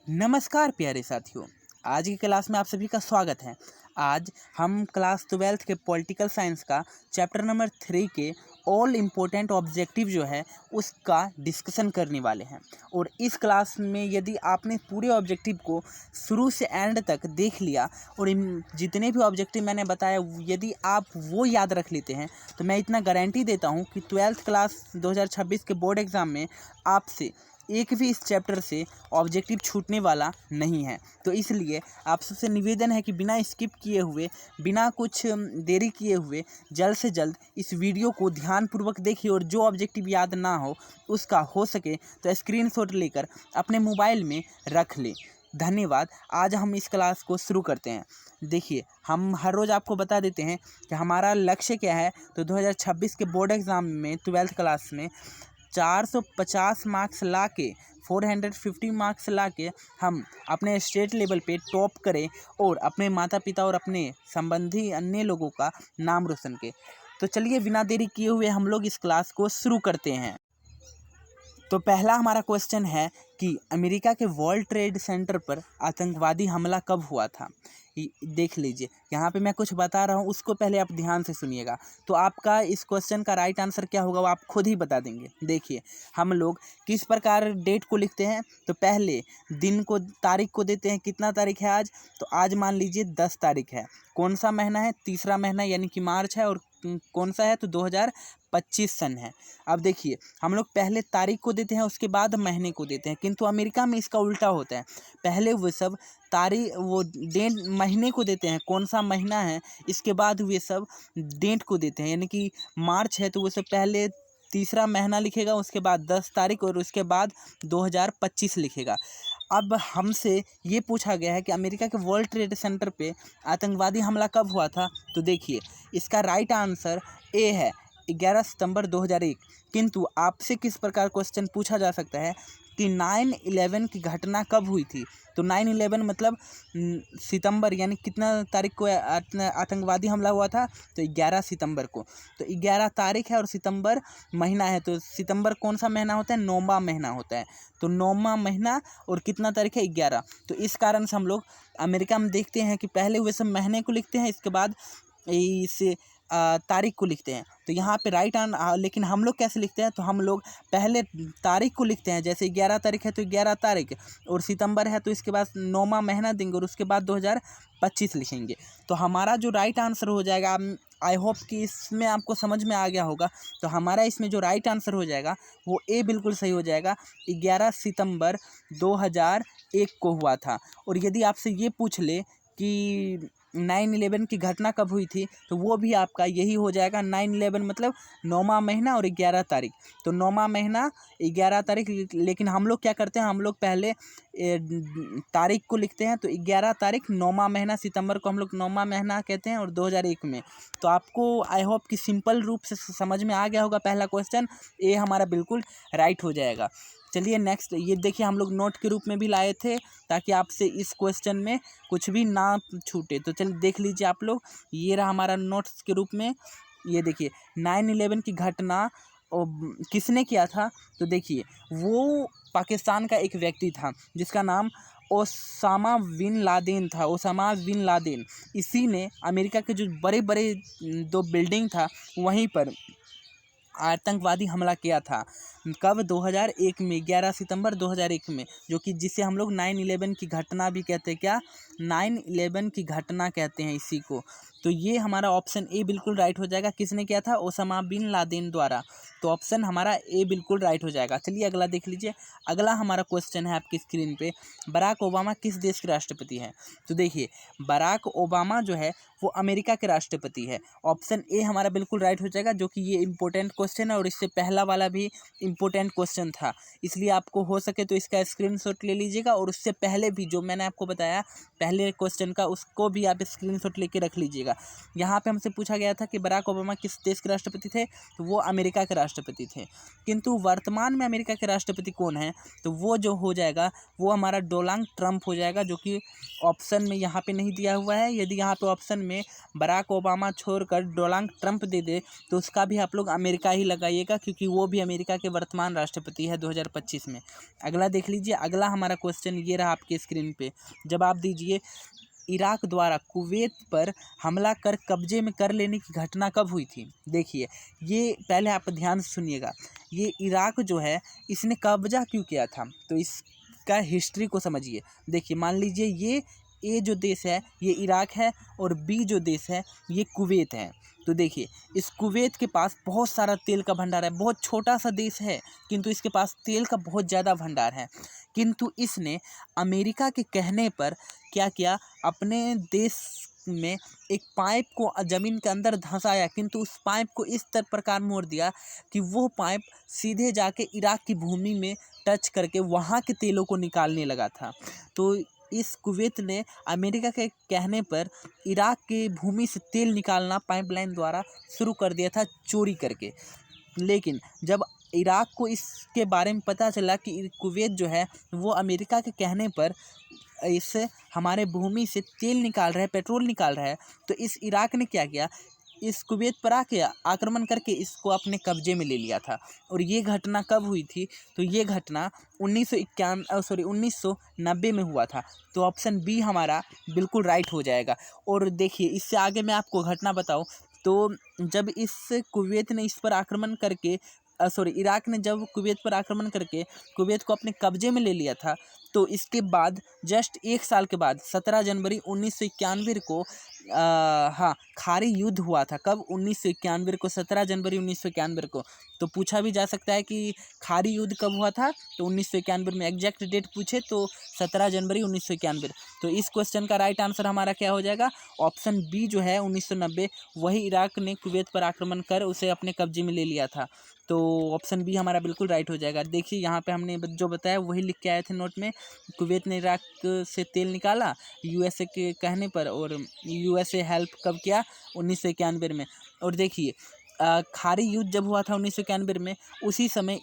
नमस्कार प्यारे साथियों। आज की क्लास में आप सभी का स्वागत है। आज हम क्लास 12th के पॉलिटिकल साइंस का चैप्टर नंबर 3 के ऑल इम्पोर्टेंट ऑब्जेक्टिव जो है उसका डिस्कशन करने वाले हैं। और इस क्लास में यदि आपने पूरे ऑब्जेक्टिव को शुरू से एंड तक देख लिया और जितने भी ऑब्जेक्टिव मैंने बताया यदि आप वो याद रख लेते हैं तो मैं इतना गारंटी देता हूँ कि 12th क्लास 2026 के बोर्ड एग्ज़ाम में आपसे एक भी इस चैप्टर से ऑब्जेक्टिव छूटने वाला नहीं है। तो इसलिए आप सबसे निवेदन है कि बिना स्किप किए हुए, बिना कुछ देरी किए हुए जल्द से जल्द इस वीडियो को ध्यानपूर्वक देखिए और जो ऑब्जेक्टिव याद ना हो उसका हो सके तो स्क्रीनशॉट लेकर अपने मोबाइल में रख लें। धन्यवाद। आज हम इस क्लास को शुरू करते हैं। देखिए, हम हर रोज़ आपको बता देते हैं कि हमारा लक्ष्य क्या है। तो 2026 के बोर्ड एग्ज़ाम में 12th क्लास में 450 मार्क्स ला के 450 मार्क्स ला के हम अपने स्टेट लेवल पे टॉप करें और अपने माता पिता और अपने संबंधी अन्य लोगों का नाम रोशन करें। तो चलिए बिना देरी किए हुए हम लोग इस क्लास को शुरू करते हैं। तो पहला हमारा क्वेश्चन है कि अमेरिका के वर्ल्ड ट्रेड सेंटर पर आतंकवादी हमला कब हुआ था। देख लीजिए, यहाँ पे मैं कुछ बता रहा हूँ उसको पहले आप ध्यान से सुनिएगा। तो आपका इस क्वेश्चन का राइट आंसर क्या होगा वो आप खुद ही बता देंगे। देखिए, हम लोग किस प्रकार डेट को लिखते हैं। तो पहले दिन को, तारीख को देते हैं। कितना तारीख है आज? तो आज मान लीजिए 10 तारीख है। कौन सा महीना है? तीसरा महीना यानी कि मार्च है। और कौन सा है? तो 2025 सन है। अब देखिए, हम लोग पहले तारीख को देते हैं उसके बाद महीने को देते हैं, किंतु अमेरिका में इसका उल्टा होता है। पहले वो सब डेट महीने को देते हैं, कौन सा महीना है, इसके बाद वे सब डेट को देते हैं। यानी कि मार्च है तो वो सब पहले तीसरा महीना लिखेगा, उसके बाद 10 तारीख और उसके बाद 2025 लिखेगा। अब हमसे ये पूछा गया है कि अमेरिका के वर्ल्ड ट्रेड सेंटर पे आतंकवादी हमला कब हुआ था। तो देखिए, इसका राइट आंसर ए है, 11 सितंबर 2001। किंतु आपसे किस प्रकार क्वेश्चन पूछा जा सकता है कि 9/11 की घटना कब हुई थी। तो 9/11 मतलब सितंबर, यानी कितना तारीख को आतंकवादी हमला हुआ था? तो 11 सितंबर को। तो 11 तारीख है और सितंबर महीना है। तो सितंबर कौन सा महीना होता है? 9वां महीना होता है। तो 9वां महीना और कितना तारीख है? 11। तो इस कारण से हम लोग अमेरिका में देखते हैं कि पहले वे सब महीने को लिखते हैं, इसके बाद इस तारीख को लिखते हैं। तो यहाँ पे लेकिन हम लोग कैसे लिखते हैं? तो हम लोग पहले तारीख को लिखते हैं। जैसे 11 तारीख है तो 11 तारीख, और सितंबर है तो इसके बाद 9वां महीना देंगे और उसके बाद 2025 लिखेंगे। तो हमारा जो राइट आंसर हो जाएगा, आई होप कि इसमें आपको समझ में आ गया होगा। तो हमारा इसमें जो राइट आंसर हो जाएगा वो ए बिल्कुल सही हो जाएगा। 11 सितंबर 2001 को हुआ था। और यदि आपसे ये पूछ ले कि 9/11 की घटना कब हुई थी, तो वो भी आपका यही हो जाएगा। 9/11 मतलब 9वां महीना और 11 तारीख। तो 9वां महीना 11 तारीख। लेकिन हम लोग क्या करते हैं, हम लोग पहले तारीख को लिखते हैं। तो 11 तारीख 9वां महीना, सितंबर को हम लोग 9वां महीना कहते हैं और 2001 में। तो आपको आई होप कि सिंपल रूप से समझ में आ गया होगा पहला क्वेश्चन। ये हमारा बिल्कुल राइट हो जाएगा। चलिए नेक्स्ट, ये देखिए हम लोग नोट के रूप में भी लाए थे ताकि आपसे इस क्वेश्चन में कुछ भी ना छूटे। तो चलिए देख लीजिए आप लोग, ये रहा हमारा नोट्स के रूप में। ये देखिए, 9/11 की घटना किसने किया था। तो देखिए, वो पाकिस्तान का एक व्यक्ति था जिसका नाम ओसामा बिन लादेन था। ओसामा बिन लादेन, इसी ने अमेरिका के जो बड़े बड़े 2 बिल्डिंग था वहीं पर आतंकवादी हमला किया था। कब? 2001 में, 11 सितंबर 2001 में, जो कि जिसे हम लोग 9/11 की घटना भी कहते हैं। क्या? 9/11 की घटना कहते हैं इसी को। तो ये हमारा ऑप्शन ए बिल्कुल राइट हो जाएगा। किसने किया था? ओसामा बिन लादेन द्वारा। तो ऑप्शन हमारा ए बिल्कुल राइट हो जाएगा। चलिए अगला देख लीजिए। अगला हमारा क्वेश्चन है आपकी स्क्रीन पे, बराक ओबामा किस देश के राष्ट्रपति हैं। तो देखिए, बराक ओबामा जो है वो अमेरिका के राष्ट्रपति है। ऑप्शन ए हमारा बिल्कुल राइट हो जाएगा, जो कि ये इंपॉर्टेंट क्वेश्चन है और इससे पहला वाला भी इंपॉर्टेंट क्वेश्चन था। इसलिए आपको हो सके तो इसका स्क्रीनशॉट ले लीजिएगा और उससे पहले भी जो मैंने आपको बताया पहले क्वेश्चन का, उसको भी आप स्क्रीनशॉट लेके रख लीजिएगा। यहाँ पे हमसे पूछा गया था कि बराक ओबामा किस देश के राष्ट्रपति थे। तो वो अमेरिका के राष्ट्रपति थे। किंतु वर्तमान में अमेरिका के राष्ट्रपति कौन है? तो वो जो हो जाएगा वो हमारा डोनाल्ड ट्रंप हो जाएगा, जो कि ऑप्शन में यहाँ पे नहीं दिया हुआ है। यदि यहाँ पे ऑप्शन में बराक ओबामा छोड़कर डोनाल्ड ट्रंप दे दे तो उसका भी आप लोग अमेरिका ही लगाइएगा, क्योंकि वो भी अमेरिका के वर्तमान राष्ट्रपति है 2025 में। अगला देख लीजिए, अगला हमारा क्वेश्चन ये रहा आपके स्क्रीन पे, जवाब दीजिए। इराक द्वारा कुवैत पर हमला कर कब्जे में कर लेने की घटना कब हुई थी? देखिए, ये पहले आप ध्यान से सुनिएगा। ये इराक जो है इसने कब्जा क्यों किया था, तो इसका हिस्ट्री को समझिए। देखिए, मान लीजिए ये ए जो देश है ये इराक है और बी जो देश है ये कुवैत है। तो देखिए, इस कुवैत के पास बहुत सारा तेल का भंडार है, बहुत छोटा सा देश है किंतु इसके पास तेल का बहुत ज़्यादा भंडार है। किंतु इसने अमेरिका के कहने पर क्या किया, अपने देश में एक पाइप को ज़मीन के अंदर धंसाया, किंतु उस पाइप को इस प्रकार मोड़ दिया कि वो पाइप सीधे जाके इराक की भूमि में टच करके वहाँ के तेलों को निकालने लगा था। तो इस कुवैत ने अमेरिका के कहने पर इराक की भूमि से तेल निकालना पाइपलाइन द्वारा शुरू कर दिया था, चोरी करके। लेकिन जब इराक को इसके बारे में पता चला कि कुवैत जो है वो अमेरिका के कहने पर इस हमारे भूमि से तेल निकाल रहा है, पेट्रोल निकाल रहा है, तो इस इराक ने क्या किया, इस कुवैत पर आके आक्रमण करके इसको अपने कब्जे में ले लिया था। और ये घटना कब हुई थी, तो ये घटना 1990 में हुआ था। तो ऑप्शन बी हमारा बिल्कुल राइट हो जाएगा। और देखिए, इससे आगे मैं आपको घटना बताऊं तो जब इस कुवैत ने इस पर आक्रमण करके इराक ने जब कुवैत पर आक्रमण करके कुवैत को अपने कब्जे में ले लिया था, तो इसके बाद जस्ट एक साल के बाद 17 जनवरी 1991 को हाँ, खारी युद्ध हुआ था। कब? 1991 को, 17 जनवरी 1991 को। तो पूछा भी जा सकता है कि खारी युद्ध कब हुआ था, तो 1991 में। एग्जैक्ट डेट पूछे तो 17 जनवरी 1991। तो इस क्वेश्चन का राइट आंसर हमारा क्या हो जाएगा, ऑप्शन बी जो है 1990, वही इराक ने कुवैत पर आक्रमण कर उसे अपने कब्जे में ले लिया था। तो ऑप्शन बी हमारा बिल्कुल राइट हो जाएगा। देखिए, यहाँ पे हमने जो बताया वही लिख के आए थे नोट में। कुवैत ने इराक से तेल निकाला यूएसए के कहने पर, और यूएसए हेल्प कब किया, 1991 में। और देखिए, खारी युद्ध जब हुआ था 1991 में, उसी समय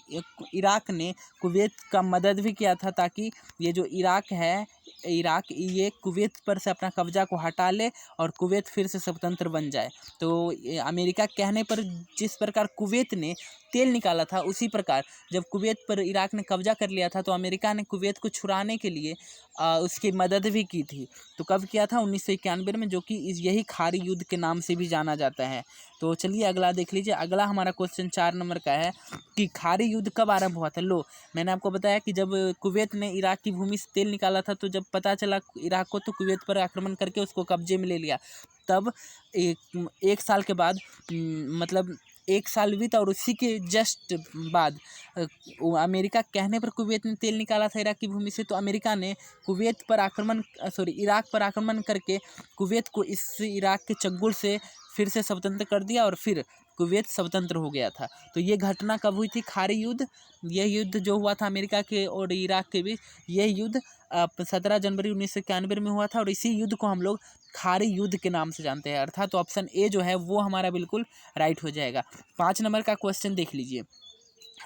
इराक ने कुवैत का मदद भी किया था ताकि ये जो इराक है, इराक ये कुवैत पर से अपना कब्जा को हटा ले और कुवैत फिर से स्वतंत्र बन जाए। तो अमेरिका के कहने पर जिस प्रकार कुवैत ने तेल निकाला था, उसी प्रकार जब कुवैत पर इराक ने कब्जा कर लिया था तो अमेरिका ने कुवैत को छुड़ाने के लिए उसकी मदद भी की थी। तो कब किया था, 1991 में, जो कि यही खारी युद्ध के नाम से भी जाना जाता है। तो चलिए अगला देख लीजिए। अगला हमारा क्वेश्चन 4 नंबर का है कि खारी युद्ध कब आरंभ हुआ था। लो, मैंने आपको बताया कि जब कुवैत ने इराक की भूमि से तेल निकाला था, तो जब पता चला इराक को, तो कुवैत पर आक्रमण करके उसको कब्जे में ले लिया। तब एक साल के बाद, मतलब एक साल बीता और उसी के जस्ट बाद अमेरिका कहने पर कुवैत ने तेल निकाला था इराक की भूमि से। तो अमेरिका ने कुवैत पर आक्रमण इराक पर आक्रमण करके कुवैत को इस इराक के चंगुल से फिर से स्वतंत्र कर दिया और फिर कुवैत स्वतंत्र हो गया था। तो ये घटना कब हुई थी, खारी युद्ध। यह युद्ध जो हुआ था अमेरिका के और इराक के बीच, यह युद्ध 17 जनवरी 1991 में हुआ था। और इसी युद्ध को हम लोग खारी युद्ध के नाम से जानते हैं। अर्थात तो ऑप्शन ए जो है वो हमारा बिल्कुल राइट हो जाएगा। 5 नंबर का क्वेश्चन देख लीजिए।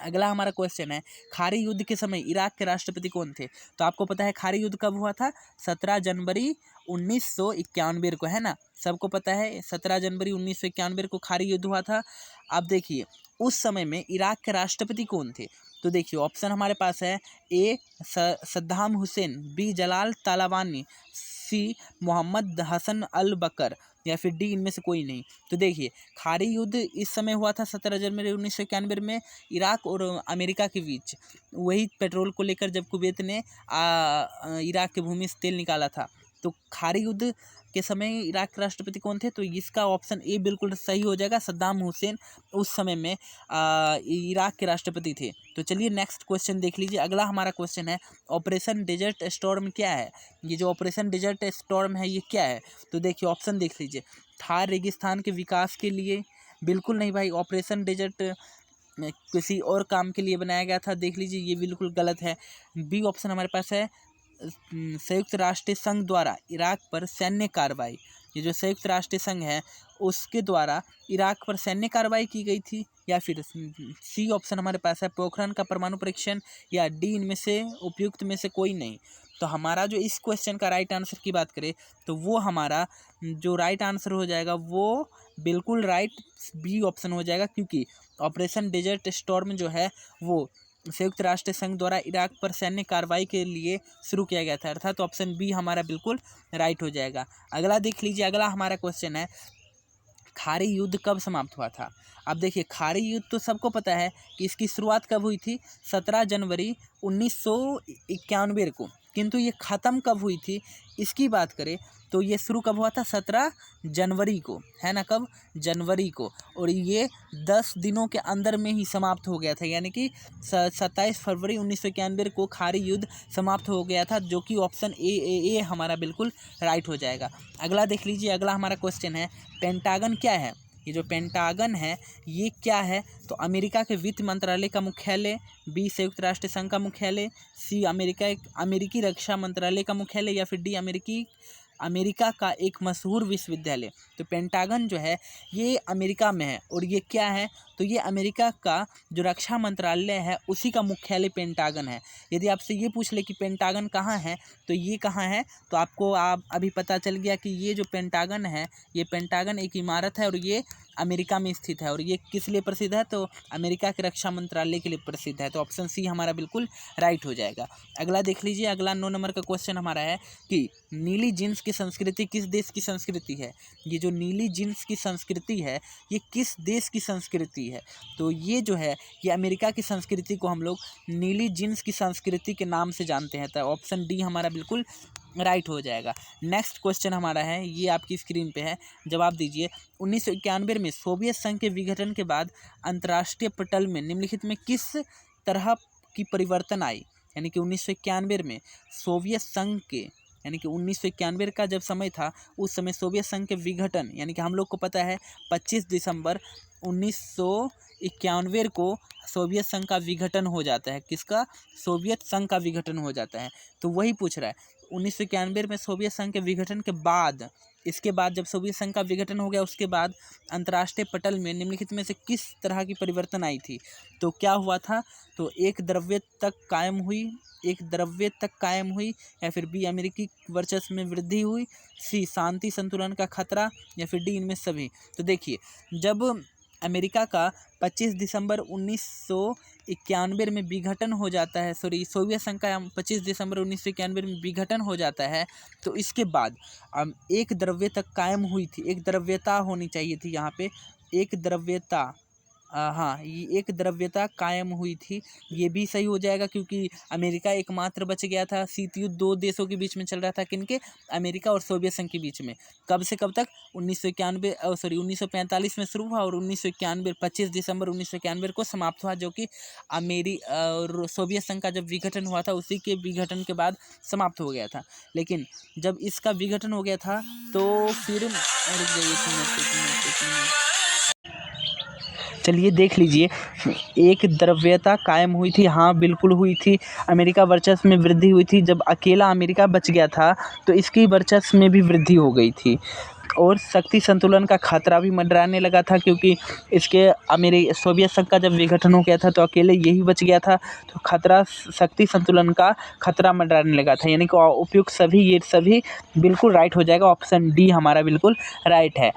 अगला हमारा क्वेश्चन है, खारी युद्ध के समय इराक के राष्ट्रपति कौन थे। तो आपको पता है खारी युद्ध कब हुआ था, 17 जनवरी 1991 को, है ना। सबको पता है 17 जनवरी 1991 को खारी युद्ध हुआ था। अब देखिए, उस समय में इराक के राष्ट्रपति कौन थे। तो देखिए, ऑप्शन हमारे पास है ए सद्दाम हुसैन, बी जलाल तालिबानी, सी मोहम्मद हसन अल बकर, या फिर डी इनमें से कोई नहीं। तो देखिए, खारी युद्ध इस समय हुआ था 17 जनवरी 1991 में इराक और अमेरिका के बीच। वही पेट्रोल को लेकर जब कुवैत ने इराक की भूमि से तेल निकाला था। तो खारी युद्ध के समय इराक के राष्ट्रपति कौन थे, तो इसका ऑप्शन ए बिल्कुल सही हो जाएगा। सद्दाम हुसैन उस समय में इराक के राष्ट्रपति थे। तो चलिए नेक्स्ट क्वेश्चन देख लीजिए। अगला हमारा क्वेश्चन है, ऑपरेशन डेजर्ट स्टॉर्म क्या है। ये जो ऑपरेशन डेजर्ट स्टॉर्म है ये क्या है। तो देखिए, ऑप्शन देख लीजिए। थार रेगिस्तान के विकास के लिए, बिल्कुल नहीं भाई। ऑपरेशन डेजर्ट किसी और काम के लिए बनाया गया था, देख लीजिए, ये बिल्कुल गलत है। बी ऑप्शन हमारे पास है, संयुक्त राष्ट्र संघ द्वारा इराक पर सैन्य कार्रवाई। ये जो संयुक्त राष्ट्र संघ है उसके द्वारा इराक पर सैन्य कार्रवाई की गई थी। या फिर सी ऑप्शन हमारे पास है, पोखरण का परमाणु परीक्षण, या डी इनमें से उपयुक्त में से कोई नहीं। तो हमारा जो इस क्वेश्चन का राइट आंसर की बात करें तो वो हमारा जो राइट आंसर हो जाएगा वो बिल्कुल राइट बी ऑप्शन हो जाएगा, क्योंकि ऑपरेशन डेजर्ट स्टॉर्म जो है वो संयुक्त राष्ट्र संघ द्वारा इराक पर सैन्य कार्रवाई के लिए शुरू किया गया था, अर्थात ऑप्शन बी हमारा बिल्कुल राइट हो जाएगा। अगला देख लीजिए, अगला हमारा क्वेश्चन है खारी युद्ध कब समाप्त हुआ था। अब देखिए, खारी युद्ध तो सबको पता है कि इसकी शुरुआत कब हुई थी, 17 जनवरी 1991 को, किंतु ये ख़त्म कब हुई थी इसकी बात करें तो ये शुरू कब हुआ था, 17 जनवरी को, है ना, कब, जनवरी को, और ये 10 दिनों के अंदर में ही समाप्त हो गया था, यानी कि 27 फरवरी 1991 को खारी युद्ध समाप्त हो गया था, जो कि ऑप्शन ए हमारा बिल्कुल राइट हो जाएगा। अगला देख लीजिए, अगला हमारा क्वेश्चन है पेंटागन क्या है। ये जो पेंटागन है ये क्या है, तो अमेरिका के वित्त मंत्रालय का मुख्यालय, बी संयुक्त राष्ट्र संघ का मुख्यालय, सी अमेरिकी रक्षा मंत्रालय का मुख्यालय, या फिर डी अमेरिका का एक मशहूर विश्वविद्यालय। तो पेंटागन जो है ये अमेरिका में है, और ये क्या है, तो ये अमेरिका का जो रक्षा मंत्रालय है उसी का मुख्यालय पेंटागन है। यदि आपसे ये पूछ ले कि पेंटागन कहाँ है, तो ये कहाँ है, तो आपको अभी पता चल गया कि ये जो पेंटागन है, ये पेंटागन एक इमारत है और ये अमेरिका में स्थित है, और ये किस लिए प्रसिद्ध है, तो अमेरिका के रक्षा मंत्रालय के लिए प्रसिद्ध है। तो ऑप्शन सी हमारा बिल्कुल राइट हो जाएगा। अगला देख लीजिए, अगला 9 नंबर का क्वेश्चन हमारा है कि नीली जींस की संस्कृति किस देश की संस्कृति है। ये जो नीली जींस की संस्कृति है ये किस देश की संस्कृति है, तो ये जो है ये अमेरिका की संस्कृति को हम लोग नीली जींस की संस्कृति के नाम से जानते हैं। तो ऑप्शन डी हमारा बिल्कुल राइट हो जाएगा। नेक्स्ट क्वेश्चन हमारा है, ये आपकी स्क्रीन पे है, जवाब दीजिए। 1991 में सोवियत संघ के विघटन के बाद अंतर्राष्ट्रीय पटल में निम्नलिखित में किस तरह की परिवर्तन आई। यानी कि 1991 में सोवियत संघ के, यानी कि 1991 का जब समय था उस समय सोवियत संघ के विघटन, यानी कि हम लोग को पता है 25 दिसंबर 1991 को सोवियत संघ का विघटन हो जाता है। किसका, सोवियत संघ का विघटन हो जाता है। तो वही पूछ रहा है 1991 में सोवियत संघ के विघटन के बाद, इसके बाद जब सोवियत संघ का विघटन हो गया उसके बाद अंतर्राष्ट्रीय पटल में निम्नलिखित में से किस तरह की परिवर्तन आई थी। तो क्या हुआ था, तो एक द्रव्य तक कायम हुई, या फिर बी अमेरिकी वर्चस्व में वृद्धि हुई, सी शांति संतुलन का खतरा, या फिर डी इनमें सभी। तो देखिए, जब अमेरिका का 25 दिसंबर 1991 में विघटन हो जाता है, सोवियत संघ का 25 दिसंबर 1991 में विघटन हो जाता है, तो इसके बाद एक द्रव्य तक कायम हुई थी, एक द्रव्यता होनी चाहिए थी यहाँ पे, एक द्रव्यता, हाँ, ये एक द्रव्यता कायम हुई थी, ये भी सही हो जाएगा क्योंकि अमेरिका एकमात्र बच गया था। शीत युद्ध 2 देशों के बीच में चल रहा था, किनके, अमेरिका और सोवियत संघ के बीच में। कब से कब तक, 1945 में शुरू हुआ और 1991 25 दिसंबर 1991 को समाप्त हुआ, जो कि और सोवियत संघ का जब विघटन हुआ था उसी के विघटन के बाद समाप्त हो गया था। लेकिन जब इसका विघटन हो गया था तो फिर चलिए देख लीजिए, एक द्रव्यता कायम हुई थी, हाँ बिल्कुल हुई थी। अमेरिका वर्चस्व में वृद्धि हुई थी, जब अकेला अमेरिका बच गया था तो इसकी वर्चस्व में भी वृद्धि हो गई थी, और शक्ति संतुलन का खतरा भी मंडराने लगा था क्योंकि सोवियत संघ का जब विघटन हो गया था तो अकेले यही बच गया था, तो खतरा, शक्ति संतुलन का खतरा मंडराने लगा था। यानी कि उपयुक्त ये सभी बिल्कुल राइट हो जाएगा। ऑप्शन डी हमारा बिल्कुल राइट है।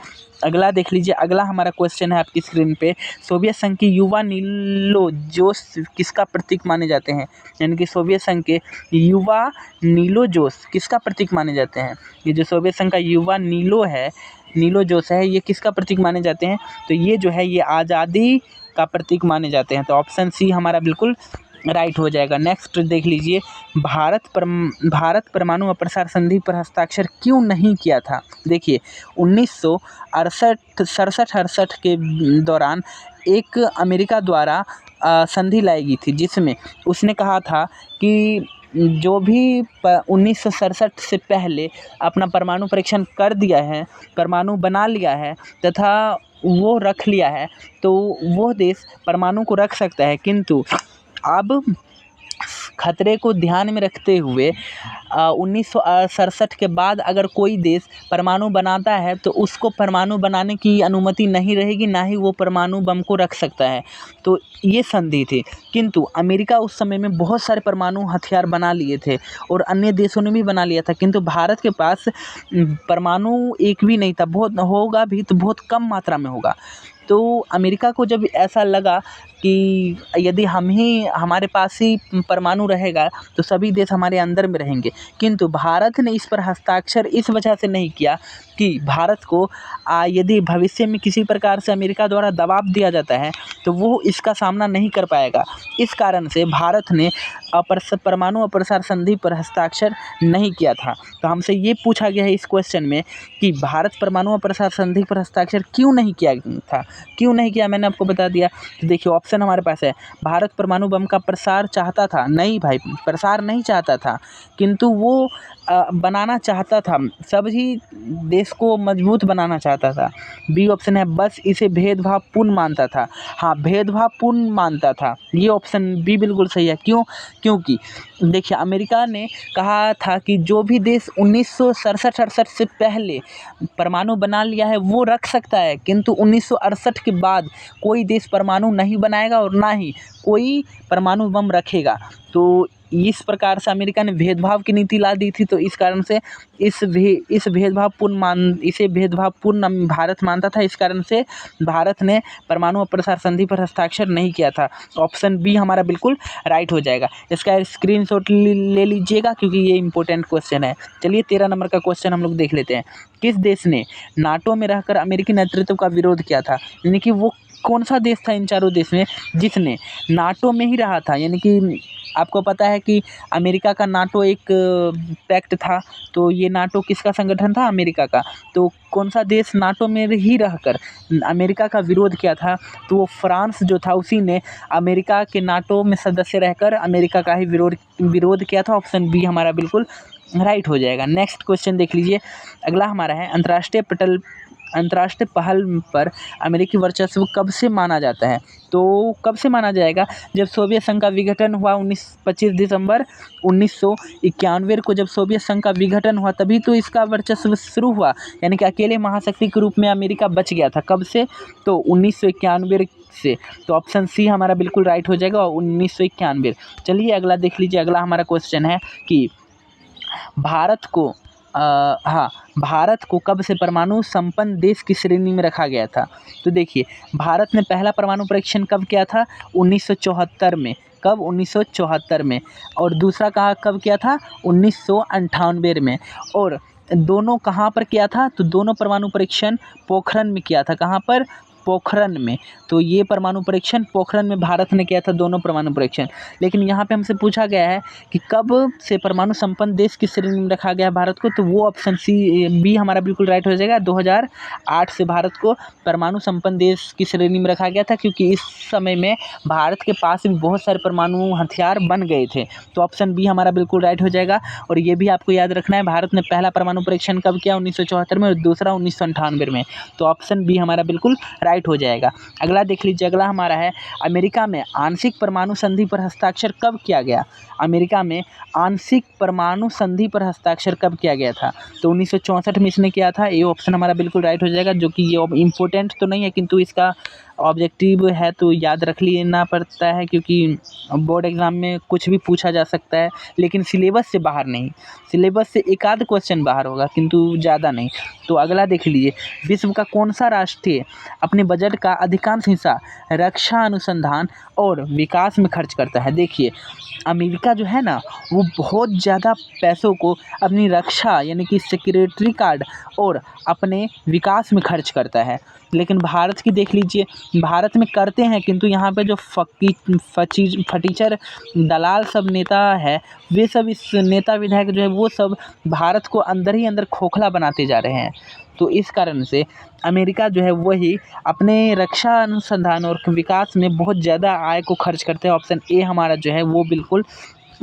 अगला देख लीजिए, अगला हमारा क्वेश्चन है आपकी स्क्रीन पे, सोवियत संघ की युवा नीलो जोश किसका प्रतीक माने जाते हैं। यानी कि सोवियत संघ के युवा नीलो जोश किसका प्रतीक माने जाते हैं। ये जो सोवियत संघ का युवा नीलो जोश है ये किसका प्रतीक माने जाते हैं, तो ये जो है ये आज़ादी का प्रतीक माने जाते हैं। तो ऑप्शन सी हमारा बिल्कुल राइट हो जाएगा। नेक्स्ट देख लीजिए, भारत परमाणु अप्रसार संधि पर हस्ताक्षर क्यों नहीं किया था। देखिए 1967 के दौरान एक अमेरिका द्वारा संधि लाई गई थी, जिसमें उसने कहा था कि जो भी 1967 से पहले अपना परमाणु परीक्षण कर दिया है, परमाणु बना लिया है तथा वो रख लिया है, तो वो देश परमाणु को रख सकता है, किंतु अब खतरे को ध्यान में रखते हुए 1967 के बाद अगर कोई देश परमाणु बनाता है तो उसको परमाणु बनाने की अनुमति नहीं रहेगी, ना ही वो परमाणु बम को रख सकता है। तो ये संधि थी, किंतु अमेरिका उस समय में बहुत सारे परमाणु हथियार बना लिए थे और अन्य देशों ने भी बना लिया था, किंतु भारत के पास परमाणु एक भी नहीं था, बहुत होगा भी तो बहुत कम मात्रा में होगा। तो अमेरिका को जब ऐसा लगा कि यदि हमारे पास ही परमाणु रहेगा तो सभी देश हमारे अंदर में रहेंगे, किंतु भारत ने इस पर हस्ताक्षर इस वजह से नहीं किया कि भारत को यदि भविष्य में किसी प्रकार से अमेरिका द्वारा दबाव दिया जाता है तो वो इसका सामना नहीं कर पाएगा। इस कारण से भारत ने परमाणु अप्रसार संधि पर हस्ताक्षर नहीं किया था। तो हमसे ये पूछा गया है इस क्वेश्चन में कि भारत परमाणु अप्रसार संधि पर हस्ताक्षर क्यों नहीं किया था, क्यों नहीं किया, मैंने आपको बता दिया। तो देखिए ऑप्शन हमारे पास है, भारत परमाणु बम का प्रसार चाहता था, नहीं भाई प्रसार नहीं चाहता था, किंतु वो बनाना चाहता था, सभी देश को मजबूत बनाना चाहता था। बी ऑप्शन है, बस इसे भेदभावपूर्ण मानता था। हाँ, भेदभावपूर्ण मानता था, ये ऑप्शन बी बिल्कुल सही है। क्यों? क्योंकि देखिए अमेरिका ने कहा था कि जो भी देश 1967-68 से पहले परमाणु बना लिया है वो रख सकता है, किंतु 1968 के बाद कोई देश परमाणु नहीं बनाएगा और ना ही कोई परमाणु बम रखेगा। तो इस प्रकार से अमेरिका ने भेदभाव की नीति ला दी थी। तो इस कारण से इसे भेदभावपूर्ण भारत मानता था। इस कारण से भारत ने परमाणु अप्रसार संधि पर हस्ताक्षर नहीं किया था। ऑप्शन बी हमारा बिल्कुल राइट हो जाएगा। इसका स्क्रीनशॉट ले लीजिएगा क्योंकि ये इंपॉर्टेंट क्वेश्चन है। चलिए 13 नंबर का क्वेश्चन हम लोग देख लेते हैं। किस देश ने नाटो में रहकर अमेरिकी नेतृत्व का विरोध किया था? यानी कि वो कौन सा देश था इन चारों देश में जिसने नाटो में ही रहा था? यानी कि आपको पता है कि अमेरिका का नाटो एक पैक्ट था, तो ये नाटो किसका संगठन था? अमेरिका का। तो कौन सा देश नाटो में ही रहकर अमेरिका का विरोध किया था? तो वो फ्रांस जो था, उसी ने अमेरिका के नाटो में सदस्य रहकर अमेरिका का ही विरोध किया था। ऑप्शन बी हमारा बिल्कुल राइट हो जाएगा। नेक्स्ट क्वेश्चन देख लीजिए। अगला हमारा है, अंतर्राष्ट्रीय पहल पर अमेरिकी वर्चस्व कब से माना जाता है? तो कब से माना जाएगा? जब सोवियत संघ का विघटन हुआ 25 दिसंबर 1991 को जब सोवियत संघ का विघटन हुआ तभी तो इसका वर्चस्व शुरू हुआ। यानी कि अकेले महाशक्ति के रूप में अमेरिका बच गया था। कब से? तो 1991 से। तो ऑप्शन सी हमारा बिल्कुल राइट हो जाएगा, 1991। चलिए अगला देख लीजिए। अगला हमारा क्वेश्चन है कि भारत को कब से परमाणु संपन्न देश की श्रेणी में रखा गया था? तो देखिए भारत ने पहला परमाणु परीक्षण कब किया था? 1974 में। कब? 1974 में। और दूसरा कब किया था? 1998 में। और दोनों कहाँ पर किया था? तो दोनों परमाणु परीक्षण पोखरण में किया था। कहाँ पर? पोखरण में। तो ये परमाणु परीक्षण पोखरण में भारत ने किया था, दोनों परमाणु परीक्षण। लेकिन यहाँ पे हमसे पूछा गया है कि कब से परमाणु संपन्न देश की श्रेणी में रखा गया भारत को? तो वो ऑप्शन बी हमारा बिल्कुल राइट हो जाएगा। 2008 से भारत को परमाणु संपन्न देश की श्रेणी में रखा गया था, क्योंकि इस समय में भारत के पास भी बहुत सारे परमाणु हथियार बन गए थे। तो ऑप्शन बी हमारा बिल्कुल राइट हो जाएगा। और ये भी आपको याद रखना है, भारत ने पहला परमाणु परीक्षण कब किया? 1974 में और दूसरा 1998 में। तो ऑप्शन बी हमारा बिल्कुल राइट हो जाएगा। अगला देख लीजिए। अगला हमारा है, अमेरिका में आंशिक परमाणु संधि पर हस्ताक्षर कब किया गया? अमेरिका में आंशिक परमाणु संधि पर हस्ताक्षर कब किया गया था? तो 1964 में इसने किया था। ये ऑप्शन हमारा बिल्कुल राइट हो जाएगा, जो कि ये इम्पोर्टेंट तो नहीं है किंतु इसका ऑब्जेक्टिव है तो याद रख लेना पड़ता है, क्योंकि बोर्ड एग्जाम में कुछ भी पूछा जा सकता है, लेकिन सिलेबस से बाहर नहीं। सिलेबस से एक आध क्वेश्चन बाहर होगा किंतु ज़्यादा नहीं। तो अगला देख लीजिए। विश्व का कौन सा राष्ट्र अपने बजट का अधिकांश हिस्सा रक्षा अनुसंधान और विकास में खर्च करता है? देखिए अमेरिका जो है ना, वो बहुत ज़्यादा पैसों को अपनी रक्षा यानी कि सिक्योरिटी गार्ड और अपने विकास में खर्च करता है। लेकिन भारत की देख लीजिए, भारत में करते हैं किंतु यहाँ पे जो फटीचर दलाल सब नेता है, वे सब इस नेता विधायक जो है वो सब भारत को अंदर ही अंदर खोखला बनाते जा रहे हैं। तो इस कारण से अमेरिका जो है वही अपने रक्षा अनुसंधान और विकास में बहुत ज़्यादा आय को खर्च करते हैं। ऑप्शन ए हमारा जो है वो बिल्कुल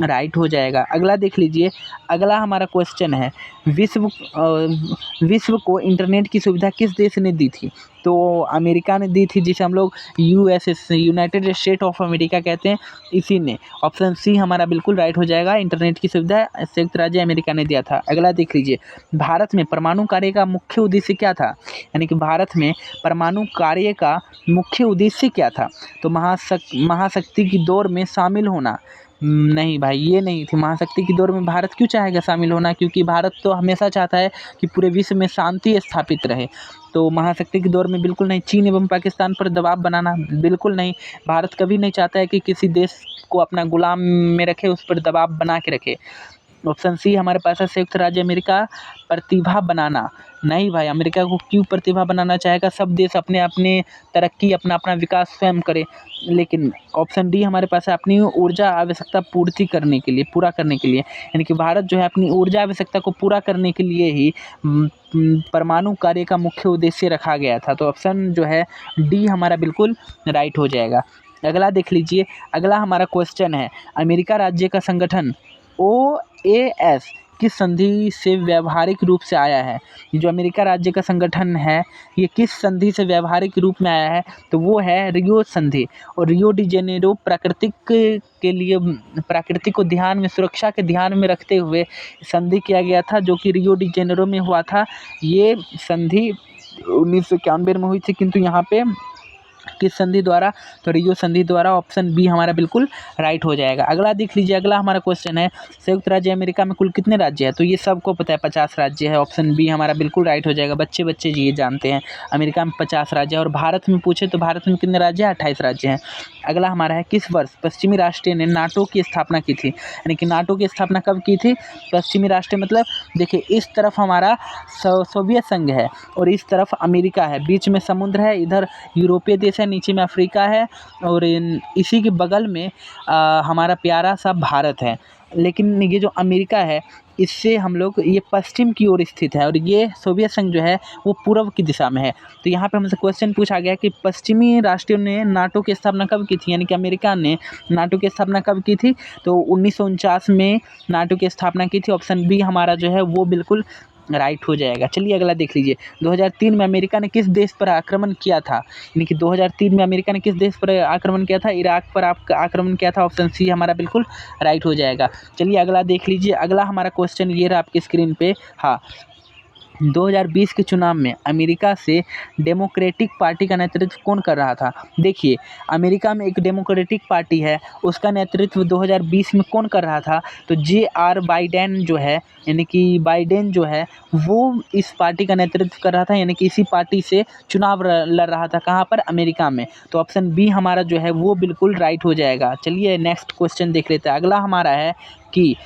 राइट हो जाएगा। अगला देख लीजिए। अगला हमारा क्वेश्चन है, विश्व को इंटरनेट की सुविधा किस देश ने दी थी? तो अमेरिका ने दी थी, जिसे हम लोग यूनाइटेड स्टेट ऑफ अमेरिका कहते हैं, इसी ने। ऑप्शन सी हमारा बिल्कुल राइट हो जाएगा। इंटरनेट की सुविधा संयुक्त राज्य अमेरिका ने दिया था। अगला देख लीजिए। भारत में परमाणु कार्य का मुख्य उद्देश्य क्या था? यानी कि भारत में परमाणु कार्य का मुख्य उद्देश्य क्या था? तो महाशक्ति की दौड़ में शामिल होना, नहीं भाई, ये नहीं थी। महाशक्ति की दौड़ में भारत क्यों चाहेगा शामिल होना, क्योंकि भारत तो हमेशा चाहता है कि पूरे विश्व में शांति स्थापित रहे। तो महाशक्ति की दौर में बिल्कुल नहीं। चीन एवं पाकिस्तान पर दबाव बनाना बिल्कुल नहीं। भारत कभी नहीं चाहता है कि किसी देश को अपना गुलाम में रखे, उस पर दबाव बना के रखे। ऑप्शन सी हमारे पास है संयुक्त राज्य अमेरिका प्रतिभा बनाना। नहीं भाई, अमेरिका को क्यों प्रतिभा बनाना चाहेगा, सब देश अपने अपने तरक्की, अपना अपना विकास स्वयं करे। लेकिन ऑप्शन डी हमारे पास है अपनी ऊर्जा आवश्यकता पूर्ति करने के लिए, पूरा करने के लिए, यानी कि भारत जो है अपनी ऊर्जा आवश्यकता को पूरा करने के लिए ही परमाणु कार्य का मुख्य उद्देश्य रखा गया था। तो ऑप्शन जो है डी हमारा बिल्कुल राइट हो जाएगा। अगला देख लीजिए, अगला हमारा क्वेश्चन है अमेरिका राज्य का संगठन OAS किस संधि से व्यावहारिक रूप से आया है। जो अमेरिका राज्य का संगठन है ये किस संधि से व्यावहारिक रूप में आया है, तो वो है रियो संधि। और रियो डी जेनेरो प्राकृतिक को ध्यान में, सुरक्षा के ध्यान में रखते हुए संधि किया गया था, जो कि रियो डी जेनेरो में हुआ था। ये संधि 1991 में हुई थी, किंतु यहाँ पे किस संधि द्वारा, तो रियो संधि द्वारा। ऑप्शन बी हमारा बिल्कुल राइट हो जाएगा। अगला देख लीजिए, अगला हमारा क्वेश्चन है संयुक्त राज्य अमेरिका में कुल कितने राज्य है, तो ये सबको पता है 50 राज्य है। ऑप्शन बी हमारा बिल्कुल राइट हो जाएगा। बच्चे जी ये जानते हैं अमेरिका में 50 राज्य है। और भारत में पूछे तो भारत में कितने राज्य हैं, 28 राज्य हैं। अगला हमारा है किस वर्ष पश्चिमी राष्ट्र ने नाटो की स्थापना की थी, यानी कि नाटो की स्थापना कब की थी। पश्चिमी राष्ट्र मतलब देखिए, इस तरफ हमारा सोवियत संघ है और इस तरफ अमेरिका है, बीच में समुद्र है, इधर यूरोपीय देश है, नीचे में अफ्रीका है और इसी के बगल में हमारा प्यारा सा भारत है। लेकिन ये जो अमेरिका है इससे हम लोग, ये पश्चिम की ओर स्थित है और ये सोवियत संघ जो है वो पूर्व की दिशा में है। तो यहाँ पे हमसे क्वेश्चन पूछा गया कि पश्चिमी राष्ट्रों ने नाटो की स्थापना कब की थी, यानी कि अमेरिका ने नाटो की स्थापना कब की थी, तो 1949 में नाटो की स्थापना की थी। ऑप्शन बी हमारा जो है वो बिल्कुल राइट हो जाएगा। चलिए अगला देख लीजिए, 2003 में अमेरिका ने किस देश पर आक्रमण किया था, यानी कि 2003 में अमेरिका ने किस देश पर आक्रमण किया था, इराक पर आक्रमण किया था। ऑप्शन सी हमारा बिल्कुल राइट हो जाएगा। चलिए अगला देख लीजिए, अगला हमारा क्वेश्चन ये रहा आपकी स्क्रीन पे। हाँ, 2020 के चुनाव में अमेरिका से डेमोक्रेटिक पार्टी का नेतृत्व कौन कर रहा था। देखिए, अमेरिका में एक डेमोक्रेटिक पार्टी है, उसका नेतृत्व 2020 में कौन कर रहा था, तो JR बाइडेन जो है, यानी कि बाइडेन जो है वो इस पार्टी का नेतृत्व कर रहा था, यानी कि इसी पार्टी से चुनाव लड़ रहा था। कहाँ पर, अमेरिका में। तो ऑप्शन बी हमारा जो है वो बिल्कुल राइट हो जाएगा। चलिए नेक्स्ट क्वेश्चन देख लेते हैं। अगला हमारा है कि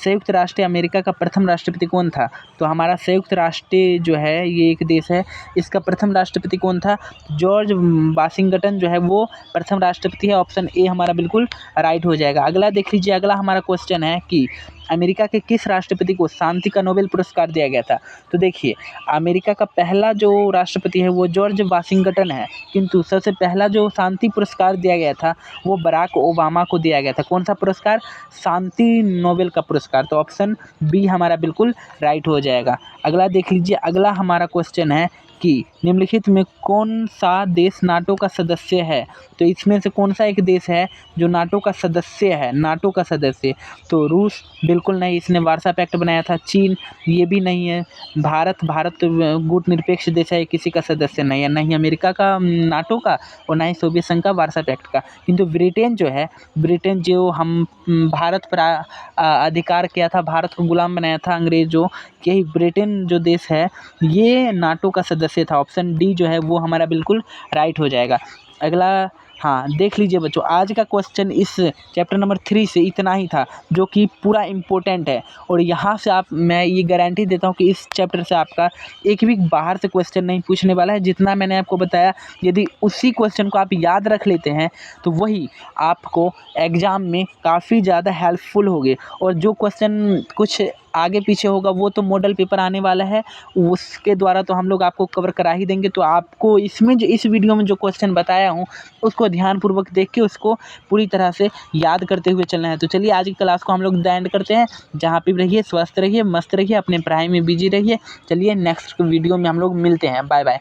संयुक्त राष्ट्र अमेरिका का प्रथम राष्ट्रपति कौन था। तो हमारा संयुक्त राष्ट्र जो है ये एक देश है, इसका प्रथम राष्ट्रपति कौन था, जॉर्ज वाशिंगटन जो है वो प्रथम राष्ट्रपति है। ऑप्शन ए हमारा बिल्कुल राइट हो जाएगा। अगला देख लीजिए, अगला हमारा क्वेश्चन है कि अमेरिका के किस राष्ट्रपति को शांति का नोबेल पुरस्कार दिया गया था। तो देखिए, अमेरिका का पहला जो राष्ट्रपति है वो जॉर्ज वाशिंगटन है, किंतु सबसे पहला जो शांति पुरस्कार दिया गया था वो बराक ओबामा को दिया गया था। कौन सा पुरस्कार, शांति नोबेल का पुरस्कार। तो ऑप्शन बी हमारा बिल्कुल राइट हो जाएगा। अगला देख लीजिए, अगला हमारा क्वेश्चन है कि निम्नलिखित में कौन सा देश नाटो का सदस्य है। तो इसमें से कौन सा एक देश है जो नाटो का सदस्य है, नाटो का सदस्य। तो रूस बिल्कुल नहीं, इसने वार्सा पैक्ट बनाया था। चीन ये भी नहीं है। भारत गुट निरपेक्ष देश है, किसी का सदस्य नहीं है, नहीं अमेरिका का नाटो का और ना ही सोवियत संघ का वार्सा पैक्ट का। किंतु ब्रिटेन जो है, ब्रिटेन जो हम भारत पर अधिकार किया था, भारत को गुलाम बनाया था अंग्रेजों, यही ब्रिटेन जो देश है ये नाटो का सदस्य था। ऑप्शन डी जो है वो हमारा बिल्कुल राइट हो जाएगा। अगला, हाँ देख लीजिए बच्चों, आज का क्वेश्चन इस चैप्टर नंबर 3 से इतना ही था, जो कि पूरा इम्पोर्टेंट है। और यहाँ से मैं ये गारंटी देता हूँ कि इस चैप्टर से आपका एक भी बाहर से क्वेश्चन नहीं पूछने वाला है। जितना मैंने आपको बताया, यदि उसी क्वेश्चन को आप याद रख लेते हैं तो वही आपको एग्ज़ाम में काफ़ी ज़्यादा हेल्पफुल होगे। और जो क्वेश्चन कुछ आगे पीछे होगा वो तो मॉडल पेपर आने वाला है, उसके द्वारा तो हम लोग आपको कवर करा ही देंगे। तो आपको इसमें जो इस वीडियो में जो क्वेश्चन बताया हूँ उसको ध्यानपूर्वक देख के उसको पूरी तरह से याद करते हुए चलना है। तो चलिए आज की क्लास को हम लोग एंड करते हैं। जहाँ पे रहिए, स्वस्थ रहिए, मस्त रहिए, अपने पढ़ाई में बिजी रहिए। चलिए नेक्स्ट वीडियो में हम लोग मिलते हैं। Bye bye.